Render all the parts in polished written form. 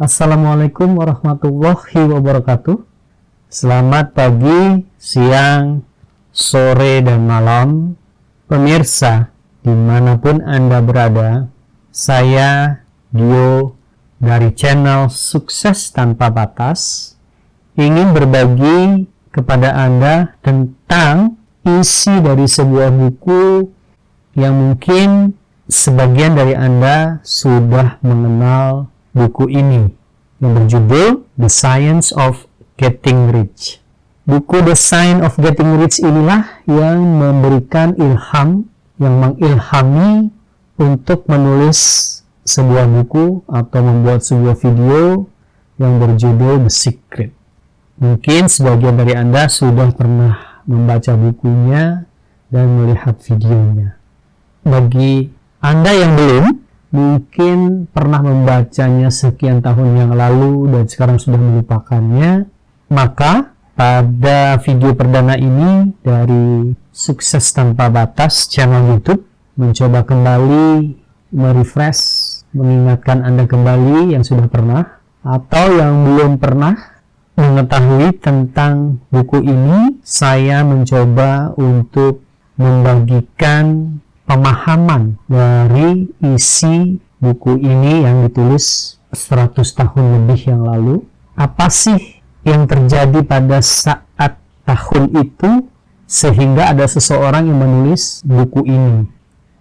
Assalamualaikum warahmatullahi wabarakatuh. Selamat pagi, siang, sore, dan malam. Pemirsa, dimanapun Anda berada, saya Dio dari channel Sukses Tanpa Batas ingin berbagi kepada Anda tentang isi dari sebuah buku yang mungkin sebagian dari Anda sudah mengenal buku ini yang berjudul The Science of Getting Rich. Buku The Science of Getting Rich inilah yang memberikan ilham, yang mengilhami untuk menulis sebuah buku atau membuat sebuah video yang berjudul The Secret. Mungkin sebagian dari Anda sudah pernah membaca bukunya dan melihat videonya. Bagi Anda yang belum, mungkin pernah membacanya sekian tahun yang lalu dan sekarang sudah melupakannya, maka pada video perdana ini dari Sukses Tanpa Batas channel YouTube mencoba kembali merefresh, mengingatkan Anda kembali yang sudah pernah atau yang belum pernah mengetahui tentang buku ini. Saya mencoba untuk membagikan pemahaman dari isi buku ini yang ditulis 100 tahun lebih yang lalu. Apa sih yang terjadi pada saat tahun itu sehingga ada seseorang yang menulis buku ini?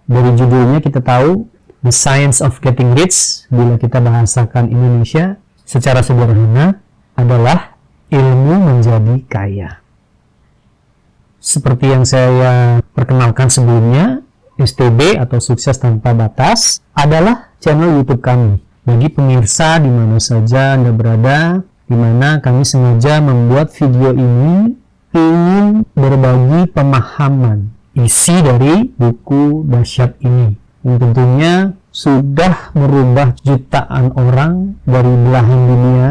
Dari judulnya kita tahu The Science of Getting Rich, bila kita bahasakan Indonesia secara sederhana adalah ilmu menjadi kaya. Seperti yang saya perkenalkan sebelumnya, STB atau Sukses Tanpa Batas adalah channel YouTube kami. Bagi pemirsa di mana saja Anda berada, di mana kami sengaja membuat video ini ingin berbagi pemahaman isi dari buku dahsyat ini, yang tentunya sudah merubah jutaan orang dari belahan dunia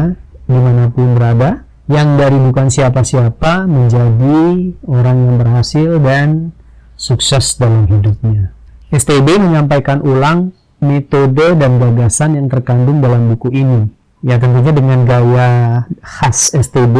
dimanapun berada, yang dari bukan siapa-siapa menjadi orang yang berhasil dan sukses dalam hidupnya. STB menyampaikan ulang metode dan gagasan yang terkandung dalam buku ini. Ya, tentunya dengan gaya khas STB,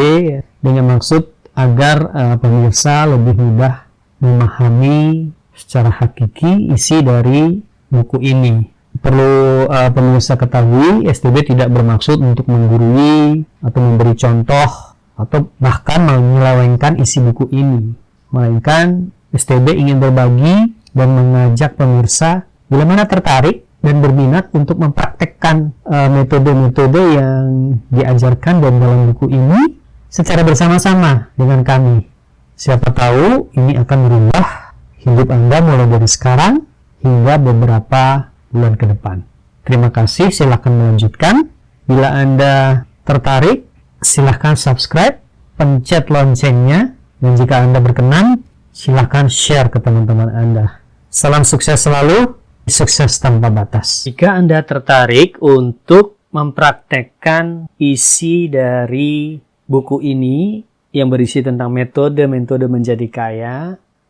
dengan maksud agar pemirsa lebih mudah memahami secara hakiki isi dari buku ini. Perlu pemirsa ketahui, STB tidak bermaksud untuk menggurui atau memberi contoh atau bahkan menyelewengkan isi buku ini, melainkan STB ingin berbagi dan mengajak pemirsa bila mana tertarik dan berminat untuk mempraktekkan metode-metode yang diajarkan dalam buku ini secara bersama-sama dengan kami. Siapa tahu ini akan merubah hidup Anda mulai dari sekarang hingga beberapa bulan ke depan. Terima kasih, silahkan melanjutkan. Bila Anda tertarik, silahkan subscribe, pencet loncengnya, dan jika Anda berkenan, silahkan share ke teman-teman Anda. Salam sukses selalu, Sukses Tanpa Batas. Jika Anda tertarik untuk mempraktekkan isi dari buku ini yang berisi tentang metode-metode menjadi kaya,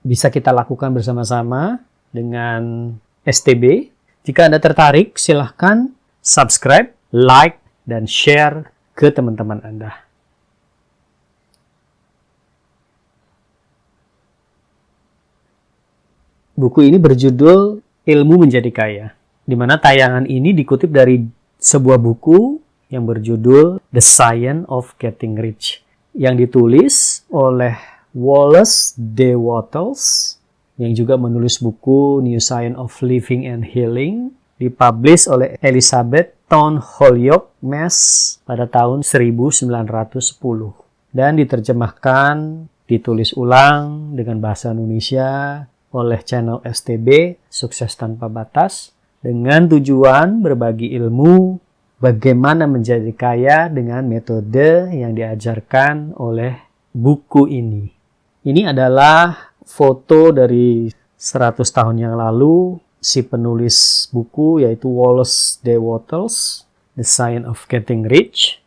bisa kita lakukan bersama-sama dengan STB. Jika Anda tertarik, silahkan subscribe, like, dan share ke teman-teman Anda. Buku ini berjudul Ilmu Menjadi Kaya, di mana tayangan ini dikutip dari sebuah buku yang berjudul The Science of Getting Rich, yang ditulis oleh Wallace D. Wattles, yang juga menulis buku New Science of Living and Healing, dipublish oleh Elizabeth Town Holyoke Mass pada tahun 1910, dan diterjemahkan, ditulis ulang dengan bahasa Indonesia oleh channel STB Sukses Tanpa Batas dengan tujuan berbagi ilmu bagaimana menjadi kaya dengan metode yang diajarkan oleh buku ini. Ini adalah foto dari 100 tahun yang lalu si penulis buku, yaitu Wallace D. Wattles, The Science of Getting Rich.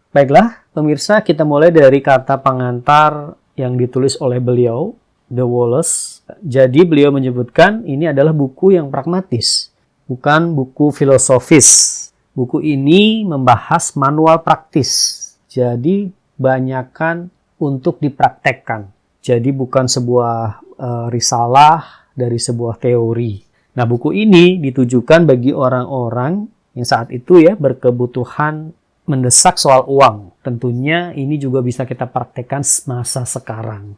Baiklah, pemirsa, kita mulai dari kata pengantar yang ditulis oleh beliau. De Wallace. Jadi beliau menyebutkan ini adalah buku yang pragmatis, bukan buku filosofis. Buku ini membahas manual praktis. Jadi banyakkan untuk dipraktekkan. Jadi bukan sebuah risalah dari sebuah teori. Nah, buku ini ditujukan bagi orang-orang yang saat itu ya berkebutuhan mendesak soal uang. Tentunya ini juga bisa kita praktekkan masa sekarang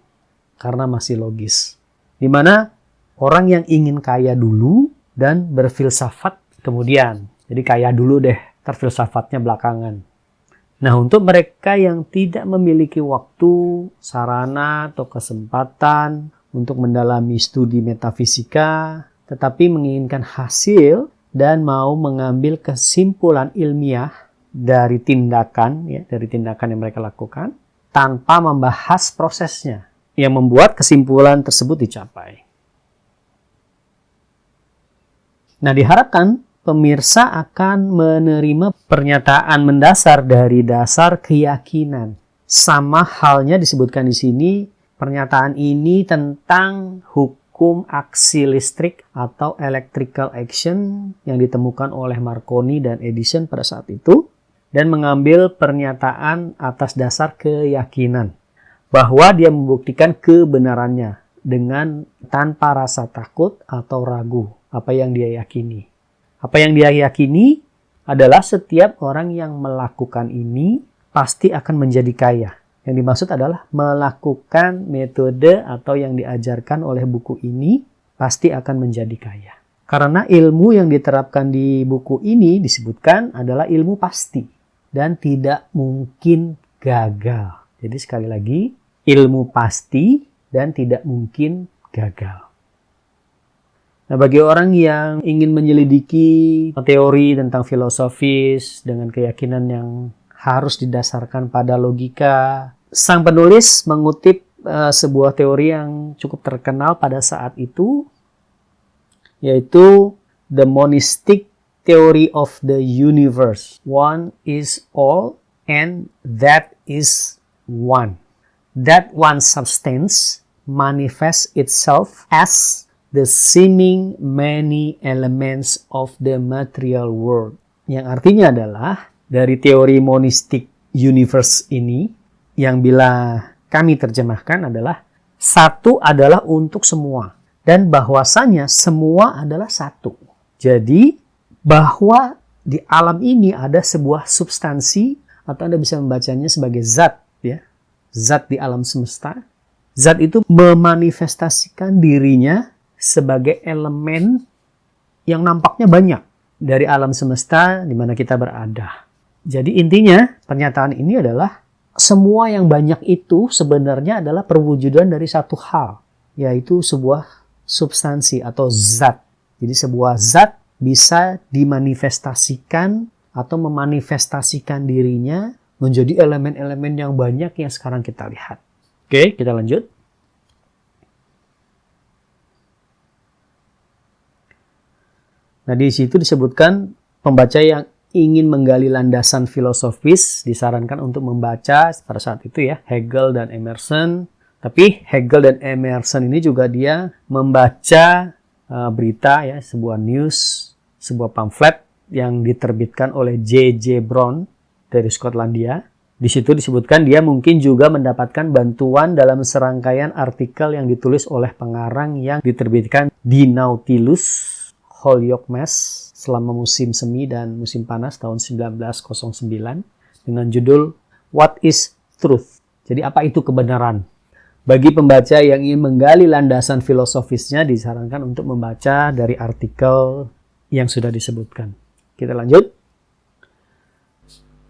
karena masih logis. Di mana orang yang ingin kaya dulu dan berfilsafat kemudian. Jadi kaya dulu deh, terfilsafatnya belakangan. Nah, untuk mereka yang tidak memiliki waktu, sarana, atau kesempatan untuk mendalami studi metafisika, tetapi menginginkan hasil dan mau mengambil kesimpulan ilmiah dari tindakan yang mereka lakukan, tanpa membahas prosesnya, yang membuat kesimpulan tersebut dicapai. Nah, diharapkan pemirsa akan menerima pernyataan mendasar dari dasar keyakinan. Sama halnya disebutkan di sini, pernyataan ini tentang hukum aksi listrik atau electrical action yang ditemukan oleh Marconi dan Edison pada saat itu, dan mengambil pernyataan atas dasar keyakinan bahwa dia membuktikan kebenarannya dengan tanpa rasa takut atau ragu apa yang dia yakini. Apa yang dia yakini adalah setiap orang yang melakukan ini pasti akan menjadi kaya. Yang dimaksud adalah melakukan metode atau yang diajarkan oleh buku ini pasti akan menjadi kaya. Karena ilmu yang diterapkan di buku ini disebutkan adalah ilmu pasti dan tidak mungkin gagal. Jadi sekali lagi, ilmu pasti dan tidak mungkin gagal. Nah, bagi orang yang ingin menyelidiki teori tentang filosofis dengan keyakinan yang harus didasarkan pada logika, sang penulis mengutip sebuah teori yang cukup terkenal pada saat itu, yaitu the monistic theory of the universe. One is all and that is one. That one substance manifests itself as the seeming many elements of the material world. Yang artinya adalah dari teori monistic universe ini, yang bila kami terjemahkan adalah satu adalah untuk semua. Dan bahwasanya semua adalah satu. Jadi bahwa di alam ini ada sebuah substansi, atau Anda bisa membacanya sebagai zat, ya, zat di alam semesta. Zat itu memanifestasikan dirinya sebagai elemen yang nampaknya banyak dari alam semesta di mana kita berada. Jadi intinya pernyataan ini adalah semua yang banyak itu sebenarnya adalah perwujudan dari satu hal, yaitu sebuah substansi atau zat. Jadi sebuah zat bisa dimanifestasikan atau memanifestasikan dirinya menjadi elemen-elemen yang banyak yang sekarang kita lihat. Oke, kita lanjut. Nah, di situ disebutkan pembaca yang ingin menggali landasan filosofis disarankan untuk membaca pada saat itu ya Hegel dan Emerson. Tapi Hegel dan Emerson ini juga dia membaca berita ya, sebuah news, sebuah pamflet yang diterbitkan oleh J.J. Brown dari Skotlandia. Di situ disebutkan dia mungkin juga mendapatkan bantuan dalam serangkaian artikel yang ditulis oleh pengarang yang diterbitkan di Nautilus Holyoke Mass selama musim semi dan musim panas tahun 1909 dengan judul What is Truth? Jadi apa itu kebenaran? Bagi pembaca yang ingin menggali landasan filosofisnya disarankan untuk membaca dari artikel yang sudah disebutkan. Kita lanjut.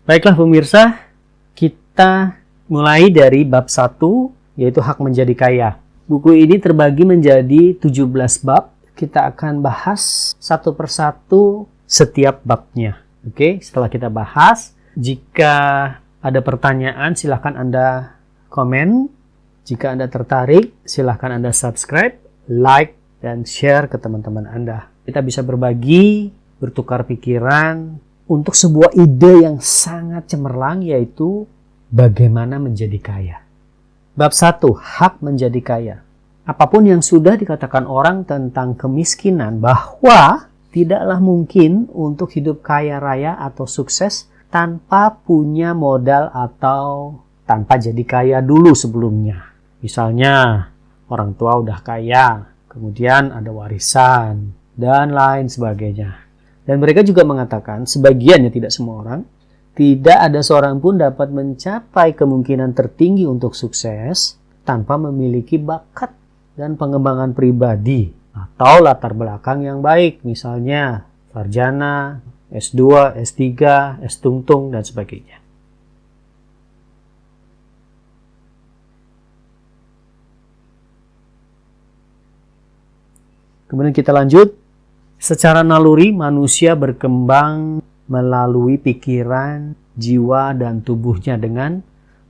Baiklah pemirsa, kita mulai dari bab 1 yaitu hak menjadi kaya. Buku ini terbagi menjadi 17 bab. Kita akan bahas satu persatu setiap babnya. Oke, setelah kita bahas, jika ada pertanyaan silahkan Anda komen. Jika Anda tertarik, silahkan Anda subscribe, like, dan share ke teman-teman Anda. Kita bisa berbagi, bertukar pikiran untuk sebuah ide yang sangat cemerlang, yaitu bagaimana menjadi kaya. Bab 1, hak menjadi kaya. apapun yang sudah dikatakan orang tentang kemiskinan, bahwa tidaklah mungkin untuk hidup kaya raya atau sukses tanpa punya modal atau tanpa jadi kaya dulu sebelumnya. Misalnya, orang tua udah kaya, kemudian ada warisan, dan lain sebagainya. Dan mereka juga mengatakan, sebagiannya, tidak semua orang, tidak ada seorang pun dapat mencapai kemungkinan tertinggi untuk sukses tanpa memiliki bakat dan pengembangan pribadi atau latar belakang yang baik, misalnya sarjana, S2, S3, S-tungtung, dan sebagainya. Kemudian kita lanjut. Secara naluri, manusia berkembang melalui pikiran, jiwa, dan tubuhnya dengan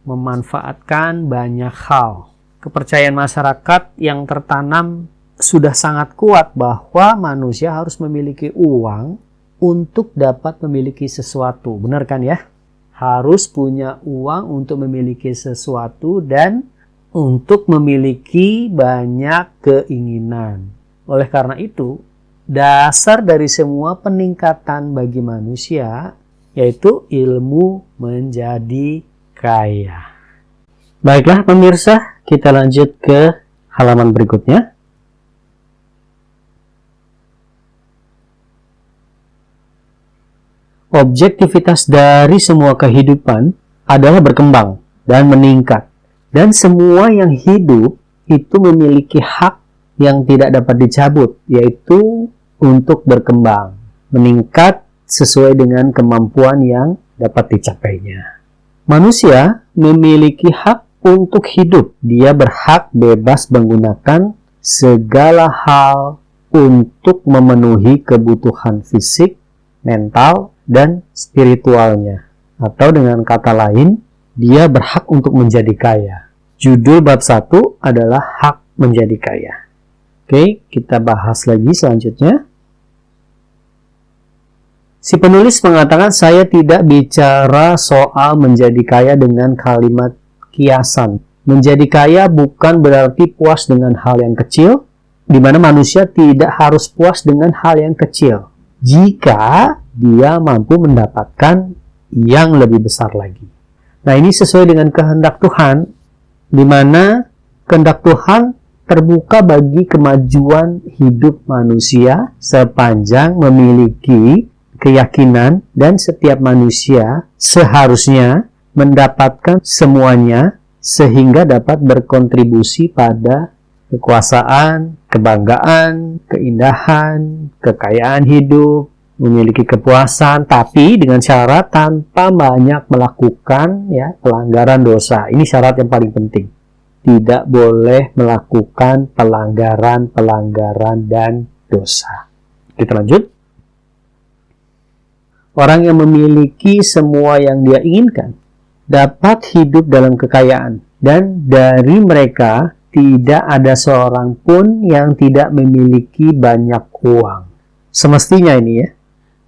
memanfaatkan banyak hal. Kepercayaan masyarakat yang tertanam sudah sangat kuat bahwa manusia harus memiliki uang untuk dapat memiliki sesuatu. Benar kan ya? Harus punya uang untuk memiliki sesuatu dan untuk memiliki banyak keinginan. Oleh karena itu, dasar dari semua peningkatan bagi manusia yaitu ilmu menjadi kaya. Baiklah pemirsa, kita lanjut ke halaman berikutnya. Objektivitas dari semua kehidupan adalah berkembang dan meningkat. Dan semua yang hidup itu memiliki hak yang tidak dapat dicabut, yaitu untuk berkembang, meningkat sesuai dengan kemampuan yang dapat dicapainya. Manusia memiliki hak untuk hidup. Dia berhak bebas menggunakan segala hal untuk memenuhi kebutuhan fisik, mental, dan spiritualnya. Atau dengan kata lain, dia berhak untuk menjadi kaya. Judul bab 1 adalah hak menjadi kaya. Oke, kita bahas lagi selanjutnya. Si penulis mengatakan, saya tidak bicara soal menjadi kaya dengan kalimat kiasan. Menjadi kaya bukan berarti puas dengan hal yang kecil, di mana manusia tidak harus puas dengan hal yang kecil jika dia mampu mendapatkan yang lebih besar lagi. Nah, ini sesuai dengan kehendak Tuhan, di mana kehendak Tuhan terbuka bagi kemajuan hidup manusia sepanjang memiliki keyakinan, dan setiap manusia seharusnya mendapatkan semuanya sehingga dapat berkontribusi pada kekuasaan, kebanggaan, keindahan, kekayaan hidup, memiliki kepuasan, tapi dengan syarat tanpa banyak melakukan pelanggaran dosa. Ini syarat yang paling penting. Tidak boleh melakukan pelanggaran dan dosa. Kita lanjut. Orang yang memiliki semua yang dia inginkan dapat hidup dalam kekayaan, dan dari mereka tidak ada seorang pun yang tidak memiliki banyak uang. Semestinya ini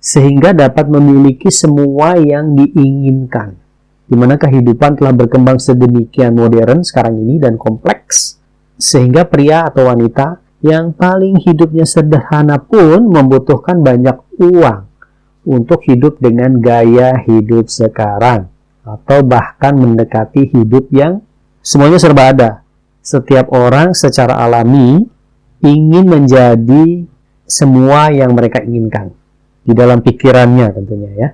sehingga dapat memiliki semua yang diinginkan. Di mana kehidupan telah berkembang sedemikian modern sekarang ini dan kompleks, sehingga pria atau wanita yang paling hidupnya sederhana pun membutuhkan banyak uang untuk hidup dengan gaya hidup sekarang, atau bahkan mendekati hidup yang semuanya serba ada. Setiap orang secara alami ingin menjadi semua yang mereka inginkan di dalam pikirannya tentunya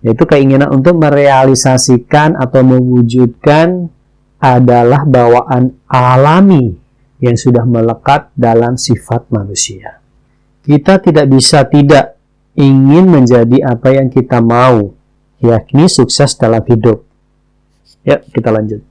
yaitu keinginan untuk merealisasikan atau mewujudkan adalah bawaan alami yang sudah melekat dalam sifat manusia. Kita tidak bisa tidak ingin menjadi apa yang kita mau, yakni sukses dalam hidup. Ya, kita lanjut.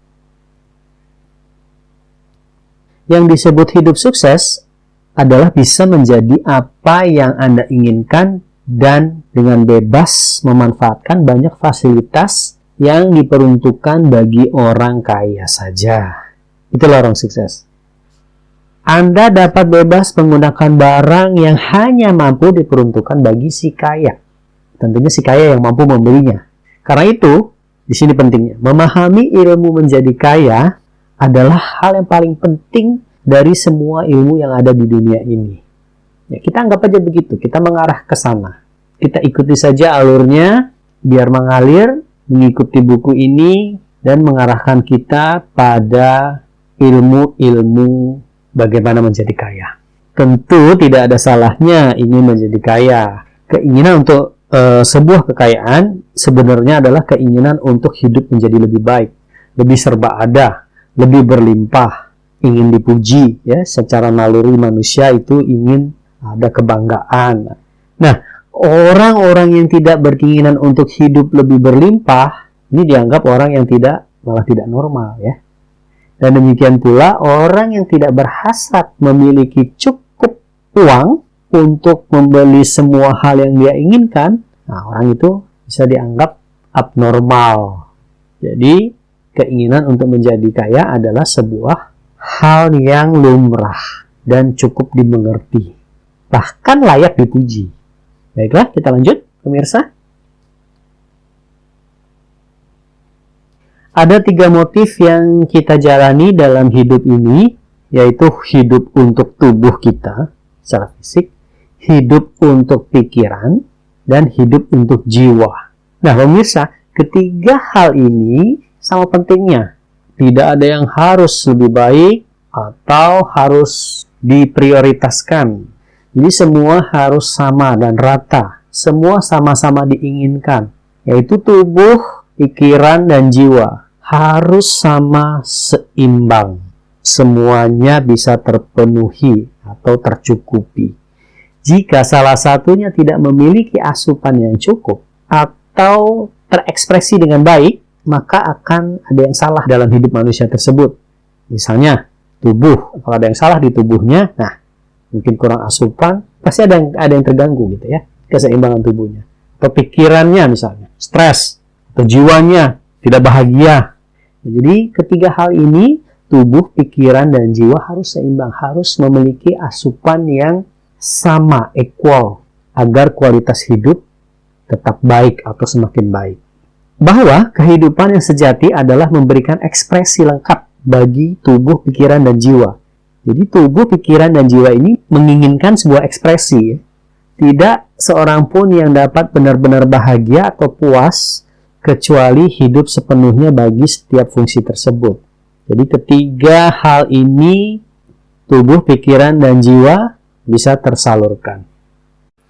Yang disebut hidup sukses adalah bisa menjadi apa yang Anda inginkan dan dengan bebas memanfaatkan banyak fasilitas yang diperuntukkan bagi orang kaya saja. Itulah orang sukses. Anda dapat bebas menggunakan barang yang hanya mampu diperuntukkan bagi si kaya. Tentunya si kaya yang mampu membelinya. Karena itu, di sini pentingnya, memahami ilmu menjadi kaya adalah hal yang paling penting dari semua ilmu yang ada di dunia ini. Ya, kita anggap aja begitu, kita mengarah ke sana. Kita ikuti saja alurnya, biar mengalir, mengikuti buku ini, dan mengarahkan kita pada ilmu-ilmu bagaimana menjadi kaya. Tentu tidak ada salahnya ingin menjadi kaya. Keinginan untuk sebuah kekayaan sebenarnya adalah keinginan untuk hidup menjadi lebih baik, lebih serba ada, lebih berlimpah, ingin dipuji, ya, secara naluri manusia itu ingin ada kebanggaan. Nah, orang-orang yang tidak berkeinginan untuk hidup lebih berlimpah, ini dianggap orang yang malah tidak normal, ya. Dan demikian pula orang yang tidak berhasrat memiliki cukup uang untuk membeli semua hal yang dia inginkan, nah orang itu bisa dianggap abnormal. Jadi, keinginan untuk menjadi kaya adalah sebuah hal yang lumrah dan cukup dimengerti, bahkan layak dipuji. Baiklah, kita lanjut, pemirsa. Ada 3 motif yang kita jalani dalam hidup ini, yaitu hidup untuk tubuh kita secara fisik, hidup untuk pikiran, dan hidup untuk jiwa. Nah, pemirsa, ketiga hal ini sama pentingnya. Tidak ada yang harus lebih baik atau harus diprioritaskan. Jadi semua harus sama dan rata. Semua sama-sama diinginkan, yaitu tubuh, pikiran, dan jiwa. Harus sama seimbang. Semuanya bisa terpenuhi atau tercukupi. Jika salah satunya tidak memiliki asupan yang cukup atau terekspresi dengan baik, maka akan ada yang salah dalam hidup manusia tersebut. Misalnya, tubuh. Kalau ada yang salah di tubuhnya, nah, mungkin kurang asupan, pasti ada yang terganggu gitu ya, keseimbangan tubuhnya. Atau pikirannya misalnya, stres, atau jiwanya tidak bahagia. Jadi ketiga hal ini, tubuh, pikiran, dan jiwa harus seimbang, harus memiliki asupan yang sama, equal, agar kualitas hidup tetap baik atau semakin baik. Bahwa kehidupan yang sejati adalah memberikan ekspresi lengkap bagi tubuh, pikiran, dan jiwa. Jadi tubuh, pikiran, dan jiwa ini menginginkan sebuah ekspresi. Tidak seorang pun yang dapat benar-benar bahagia atau puas kecuali hidup sepenuhnya bagi setiap fungsi tersebut. Jadi ketiga hal ini, tubuh, pikiran, dan jiwa bisa tersalurkan.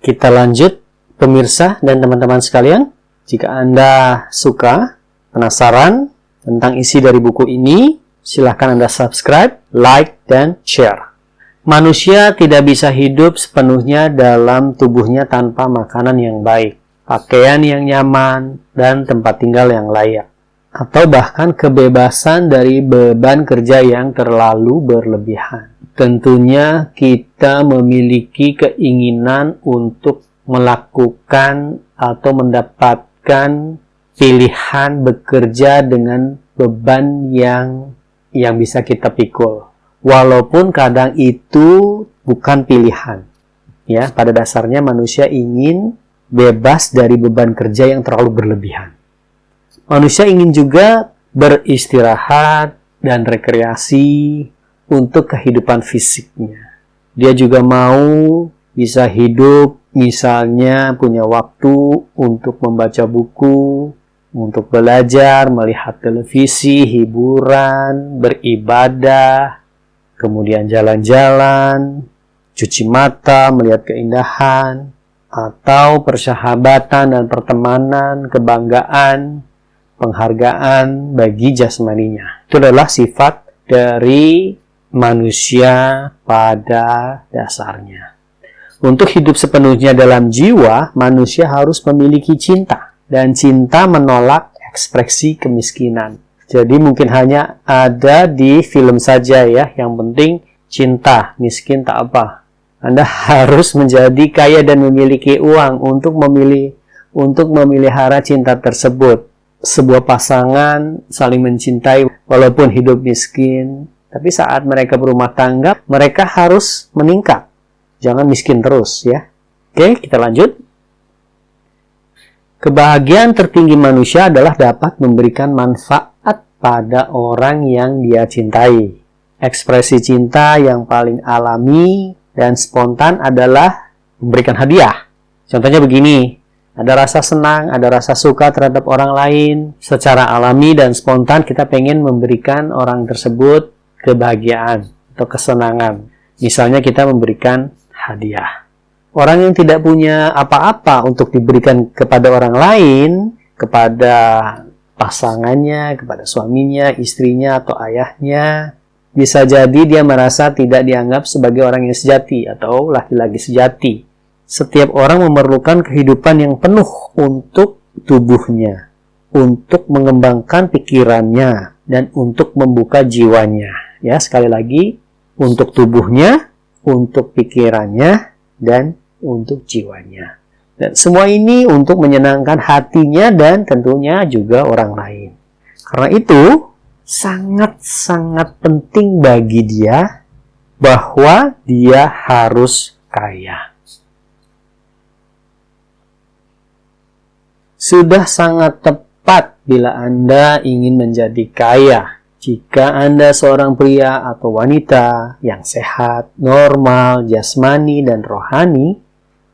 Kita lanjut, pemirsa dan teman-teman sekalian. Jika Anda suka, penasaran tentang isi dari buku ini, silahkan Anda subscribe, like, dan share. Manusia tidak bisa hidup sepenuhnya dalam tubuhnya tanpa makanan yang baik, pakaian yang nyaman, dan tempat tinggal yang layak. Atau bahkan kebebasan dari beban kerja yang terlalu berlebihan. Tentunya kita memiliki keinginan untuk melakukan atau mendapatkan pilihan bekerja dengan beban yang bisa kita pikul. Walaupun kadang itu bukan pilihan. Ya, pada dasarnya manusia ingin bebas dari beban kerja yang terlalu berlebihan. Manusia ingin juga beristirahat dan rekreasi untuk kehidupan fisiknya. Dia juga mau bisa hidup, misalnya punya waktu untuk membaca buku, untuk belajar, melihat televisi, hiburan, beribadah, kemudian jalan-jalan, cuci mata, melihat keindahan, atau persahabatan dan pertemanan, kebanggaan, penghargaan bagi jasmaninya. Itu adalah sifat dari manusia pada dasarnya. Untuk hidup sepenuhnya dalam jiwa, manusia harus memiliki cinta. Dan cinta menolak ekspresi kemiskinan. Jadi mungkin hanya ada di film saja ya. Yang penting cinta, miskin tak apa. Anda harus menjadi kaya dan memiliki uang untuk memelihara cinta tersebut. Sebuah pasangan saling mencintai walaupun hidup miskin. Tapi saat mereka berumah tangga, mereka harus meningkat. Jangan miskin terus ya. Oke, kita lanjut. Kebahagiaan tertinggi manusia adalah dapat memberikan manfaat pada orang yang dia cintai. Ekspresi cinta yang paling alami dan spontan adalah memberikan hadiah. Contohnya begini, ada rasa senang, ada rasa suka terhadap orang lain. Secara alami dan spontan kita pengen memberikan orang tersebut kebahagiaan atau kesenangan. Misalnya kita memberikan hadiah. Orang yang tidak punya apa-apa untuk diberikan kepada orang lain, kepada pasangannya, kepada suaminya, istrinya, atau ayahnya, bisa jadi dia merasa tidak dianggap sebagai orang yang sejati atau laki-laki sejati. Setiap orang memerlukan kehidupan yang penuh untuk tubuhnya, untuk mengembangkan pikirannya, dan untuk membuka jiwanya. Ya, sekali lagi, untuk tubuhnya, untuk pikirannya, dan untuk jiwanya. Dan semua ini untuk menyenangkan hatinya dan tentunya juga orang lain. Karena itu, sangat-sangat penting bagi dia bahwa dia harus kaya. Sudah sangat tepat bila Anda ingin menjadi kaya. Jika Anda seorang pria atau wanita yang sehat, normal, jasmani, dan rohani,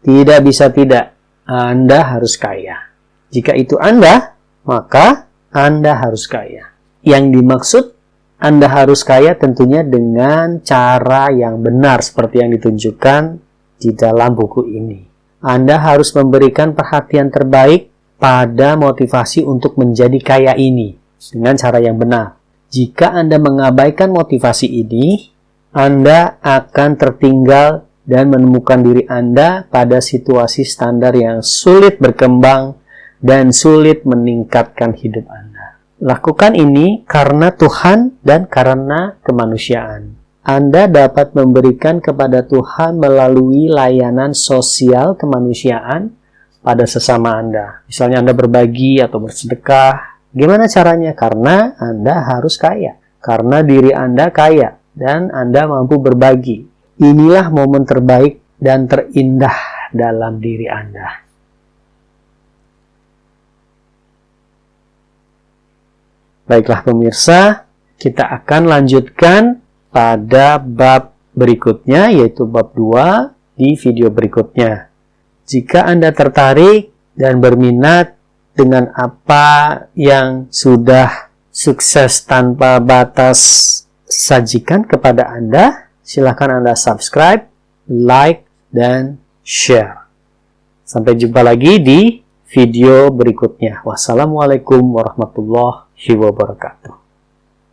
tidak bisa tidak, Anda harus kaya. Jika itu Anda, maka Anda harus kaya. Yang dimaksud Anda harus kaya tentunya dengan cara yang benar seperti yang ditunjukkan di dalam buku ini. Anda harus memberikan perhatian terbaik pada motivasi untuk menjadi kaya ini dengan cara yang benar. Jika Anda mengabaikan motivasi ini, Anda akan tertinggal dan menemukan diri Anda pada situasi standar yang sulit berkembang dan sulit meningkatkan hidup Anda. Lakukan ini karena Tuhan dan karena kemanusiaan. Anda dapat memberikan kepada Tuhan melalui layanan sosial kemanusiaan pada sesama Anda. Misalnya Anda berbagi atau bersedekah. Gimana caranya? Karena Anda harus kaya. Karena diri Anda kaya dan Anda mampu berbagi. Inilah momen terbaik dan terindah dalam diri Anda. Baiklah pemirsa, kita akan lanjutkan pada bab berikutnya, yaitu bab 2 di video berikutnya. Jika Anda tertarik dan berminat dengan apa yang sudah Sukses Tanpa Batas sajikan kepada Anda, silakan Anda subscribe, like, dan share. Sampai jumpa lagi di video berikutnya. Wassalamualaikum warahmatullahi wabarakatuh.